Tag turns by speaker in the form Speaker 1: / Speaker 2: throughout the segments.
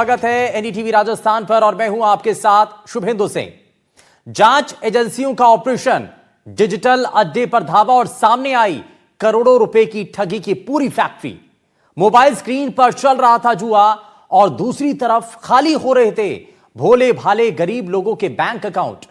Speaker 1: स्वागत है एनडीटीवी राजस्थान पर और मैं हूं आपके साथ शुभेंदु सिंह। जांच एजेंसियों का ऑपरेशन, डिजिटल अड्डे पर धावा और सामने आई करोड़ों रुपए की ठगी की पूरी फैक्ट्री। मोबाइल स्क्रीन पर चल रहा था जुआ और दूसरी तरफ खाली हो रहे थे भोले भाले गरीब लोगों के बैंक अकाउंट।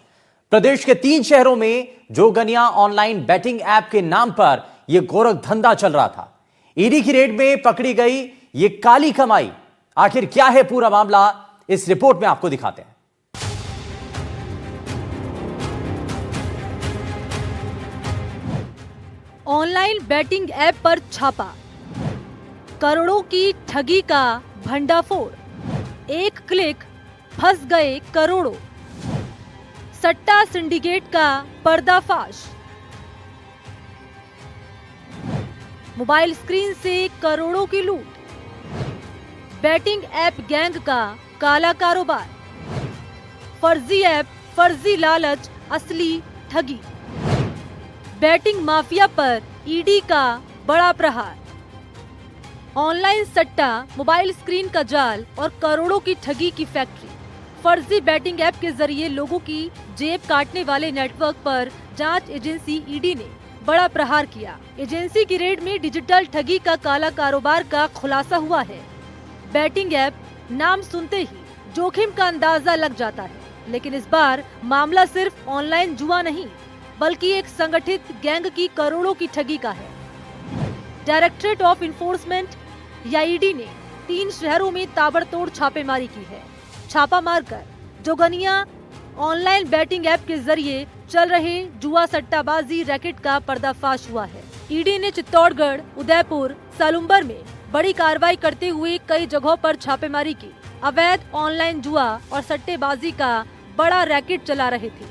Speaker 1: प्रदेश के 3 शहरों में जोगनिया ऑनलाइन बैटिंग ऐप के नाम पर यह गोरख धंधा चल रहा था। ईडी की रेड में पकड़ी गई ये काली कमाई। आखिर क्या है पूरा मामला, इस रिपोर्ट में आपको दिखाते हैं।
Speaker 2: ऑनलाइन बैटिंग ऐप पर छापा, करोड़ों की ठगी का भंडाफोड़। एक क्लिक, फंस गए करोड़ों। सट्टा सिंडिकेट का पर्दाफाश। मोबाइल स्क्रीन से करोड़ों की लूट। बैटिंग ऐप गैंग का काला कारोबार। फर्जी ऐप, फर्जी लालच, असली ठगी। बैटिंग माफिया पर ईडी का बड़ा प्रहार। ऑनलाइन सट्टा, मोबाइल स्क्रीन का जाल और करोड़ों की ठगी की फैक्ट्री। फर्जी बैटिंग ऐप के जरिए लोगों की जेब काटने वाले नेटवर्क पर जांच एजेंसी ईडी ने बड़ा प्रहार किया। एजेंसी की रेड में डिजिटल ठगी का काला कारोबार का खुलासा हुआ है। बैटिंग ऐप नाम सुनते ही जोखिम का अंदाजा लग जाता है, लेकिन इस बार मामला सिर्फ ऑनलाइन जुआ नहीं बल्कि एक संगठित गैंग की करोड़ों की ठगी का है। डायरेक्टरेट ऑफ इन्फोर्समेंट या ईडी ने 3 शहरों में ताबड़तोड़ छापेमारी की है। छापा मारकर जोगनिया ऑनलाइन बैटिंग ऐप के जरिए चल रहे जुआ सट्टाबाजी रैकेट का पर्दाफाश हुआ है। ईडी ने चित्तौड़गढ़, उदयपुर, सालुम्बर में बड़ी कार्रवाई करते हुए कई जगहों पर छापेमारी की। अवैध ऑनलाइन जुआ और सट्टेबाजी का बड़ा रैकेट चला रहे थे।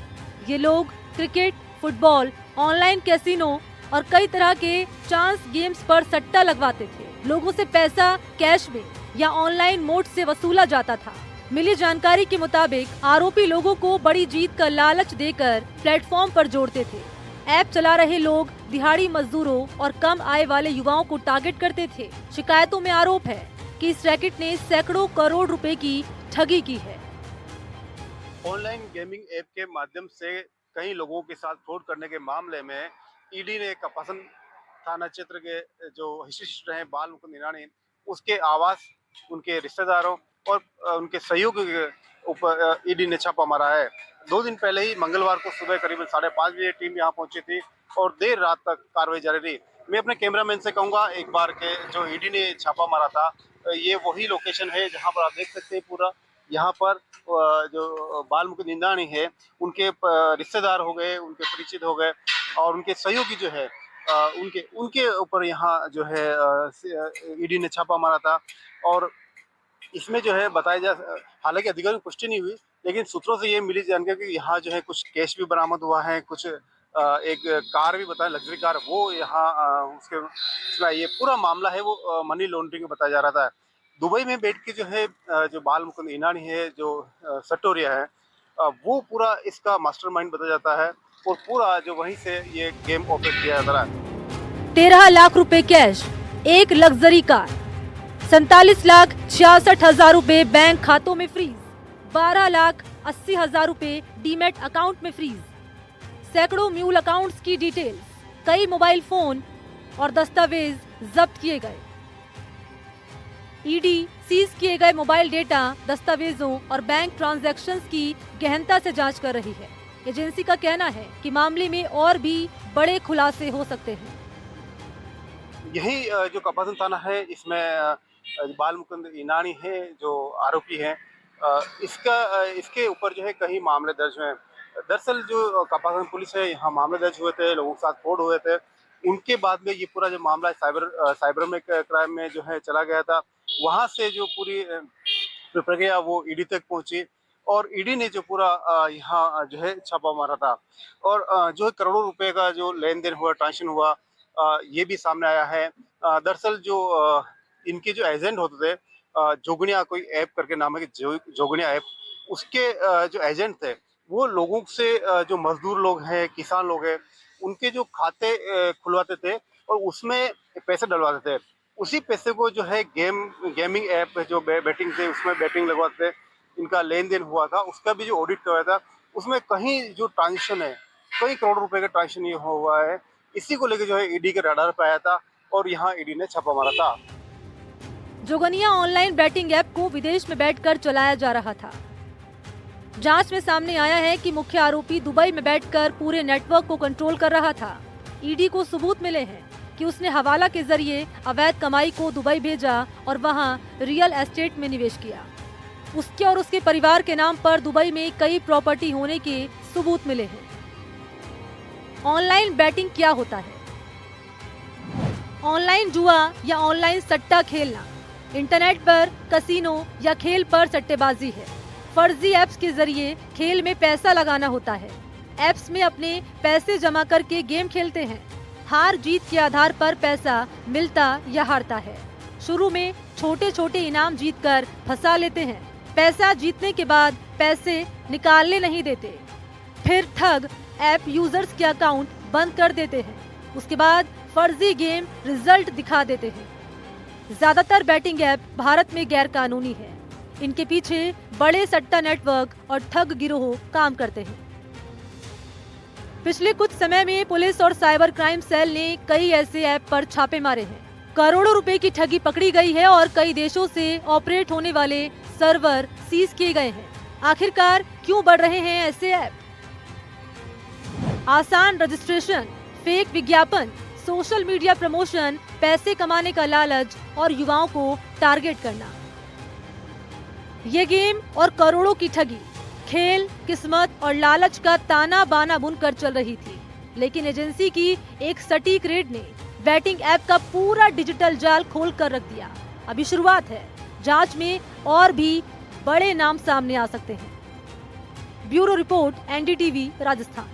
Speaker 2: ये लोग क्रिकेट, फुटबॉल, ऑनलाइन कैसीनो और कई तरह के चांस गेम्स पर सट्टा लगवाते थे। लोगों से पैसा कैश में या ऑनलाइन मोड से वसूला जाता था। मिली जानकारी के मुताबिक आरोपी लोगों को बड़ी जीत का लालच देकर प्लेटफॉर्म पर जोड़ते थे। ऐप चला रहे लोग दिहाड़ी मजदूरों और कम आय वाले युवाओं को टारगेट करते थे। शिकायतों में आरोप है कि इस रैकेट ने सैकड़ों करोड़ रुपए की ठगी की है।
Speaker 3: ऑनलाइन गेमिंग ऐप के माध्यम से कई लोगों के साथ फ्रॉड करने के मामले में ईडी ने कपासन थाना क्षेत्र के जो विशिष्ट रहे बाल मुकुंद ईरानी, उसके आवास, उनके रिश्तेदारों और उनके सहयोगी के ऊपर ईडी ने छापा मारा है। 2 दिन पहले ही मंगलवार को सुबह करीबन 5:30 बजे टीम यहाँ पहुंची थी और देर रात तक कार्रवाई जारी रही। मैं अपने कैमरामैन से कहूँगा एक बार के जो ईडी ने छापा मारा था, ये वही लोकेशन है जहाँ पर आप देख सकते हैं पूरा। यहाँ पर जो बाल मुकुंद ईरानी है, उनके रिश्तेदार हो गए, उनके परिचित हो गए और उनके सहयोगी जो है उनके ऊपर यहाँ जो है ईडी ने छापा मारा था। और इसमें जो है हालांकि अधिकारियों की पुष्टि नहीं हुई, लेकिन सूत्रों से ये मिली जानकारी कि यहाँ जो है कुछ कैश भी बरामद हुआ है, कुछ एक कार भी बताया, लग्जरी कार, वो यहाँ उसके इसमें ये पूरा मामला है वो मनी लॉन्ड्रिंग बताया जा रहा था। दुबई में बैठ के जो है जो बाल मुकुंद ईरानी है, जो सट्टोरिया है, वो पूरा इसका मास्टरमाइंड बताया जाता है और पूरा जो वहीं से ये गेम ऑपरेट किया जाता है।
Speaker 2: 13 लाख रुपए कैश, एक लग्जरी कार, 47,66,000 रुपए बैंक खातों में फ्रीज, 12,80,000 रुपए डीमैट अकाउंट में फ्रीज, सैकड़ों म्यूल अकाउंट्स की डिटेल्स, कई मोबाइल फोन और दस्तावेज जब्त किए गए। ईडी सीज किए गए मोबाइल डेटा, दस्तावेजों और बैंक ट्रांजैक्शंस की गहनता से जांच कर रही है। एजेंसी का कहना है कि मामले में और भी बड़े खुलासे हो सकते हैं।
Speaker 3: यही जो कपासन थाना है, इसमें बाल मुकुंद ईरानी है जो आरोपी है, इसके ऊपर जो है कई मामले दर्ज हुए हैं। दरअसल जो कपासन पुलिस है, यहाँ मामले दर्ज हुए थे, लोगों के साथ फ्रॉड हुए थे। उनके बाद में ये पूरा जो मामला साइबर में क्राइम में जो है चला गया था। वहाँ से जो पूरी प्रक्रिया वो ईडी तक पहुंची और ईडी ने जो पूरा यहाँ जो है छापा मारा था और जो है करोड़ों रुपए का जो लेन देन हुआ, ट्रांजेक्शन हुआ, ये भी सामने आया है। दरअसल जो इनके जो एजेंट होते थे, जोगनिया कोई ऐप करके नाम है कि जोगनिया ऐप, उसके जो एजेंट थे वो लोगों से जो मजदूर लोग हैं, किसान लोग हैं, उनके जो खाते खुलवाते थे और उसमें पैसे डलवाते थे। उसी पैसे को जो है गेमिंग ऐप जो बैटिंग से उसमें बैटिंग लगवाते इनका लेन देन हुआ था, उसका भी जो ऑडिट करवाया था, उसमें कहीं जो ट्रांजेक्शन है, कई करोड़ रुपए का ट्रांजेक्शन ये हुआ है। इसी को लेकर जो है ईडी के रडार पे आया था और यहाँ ईडी ने छापा मारा था।
Speaker 2: जोगनिया ऑनलाइन बैटिंग ऐप को विदेश में बैठकर चलाया जा रहा था। जांच में सामने आया है कि मुख्य आरोपी दुबई में बैठकर पूरे नेटवर्क को कंट्रोल कर रहा था। ईडी को सबूत मिले हैं कि उसने हवाला के जरिए अवैध कमाई को दुबई भेजा और वहां रियल एस्टेट में निवेश किया। उसके और उसके परिवार के नाम पर दुबई में कई प्रॉपर्टी होने के सबूत मिले हैं। ऑनलाइन बैटिंग क्या होता है? ऑनलाइन जुआ या ऑनलाइन सट्टा खेलना इंटरनेट पर कसीनो या खेल पर सट्टेबाजी है। फर्जी ऐप्स के जरिए खेल में पैसा लगाना होता है। ऐप्स में अपने पैसे जमा करके गेम खेलते हैं। हार जीत के आधार पर पैसा मिलता या हारता है। शुरू में छोटे छोटे इनाम जीतकर फंसा लेते हैं। पैसा जीतने के बाद पैसे निकालने नहीं देते। फिर ठग ऐप यूजर्स के अकाउंट बंद कर देते हैं। उसके बाद फर्जी गेम रिजल्ट दिखा देते हैं। ज्यादातर बैटिंग ऐप भारत में गैर कानूनी है। इनके पीछे बड़े सट्टा नेटवर्क और ठग गिरोह काम करते हैं। पिछले कुछ समय में पुलिस और साइबर क्राइम सेल ने कई ऐसे ऐप पर छापे मारे हैं। करोड़ों रुपए की ठगी पकड़ी गई है और कई देशों से ऑपरेट होने वाले सर्वर सीज किए गए हैं। आखिरकार क्यों बढ़ रहे हैं ऐसे ऐप? आसान रजिस्ट्रेशन, फेक विज्ञापन, सोशल मीडिया प्रमोशन, पैसे कमाने का लालच और युवाओं को टारगेट करना। ये गेम और करोड़ों की ठगी खेल, किस्मत और लालच का ताना बाना बुनकर चल रही थी। लेकिन एजेंसी की एक सटीक रेड ने बैटिंग ऐप का पूरा डिजिटल जाल खोल कर रख दिया। अभी शुरुआत है। जांच में और भी बड़े नाम सामने आ सकते हैं। Bureau report, NDTV, Rajasthan.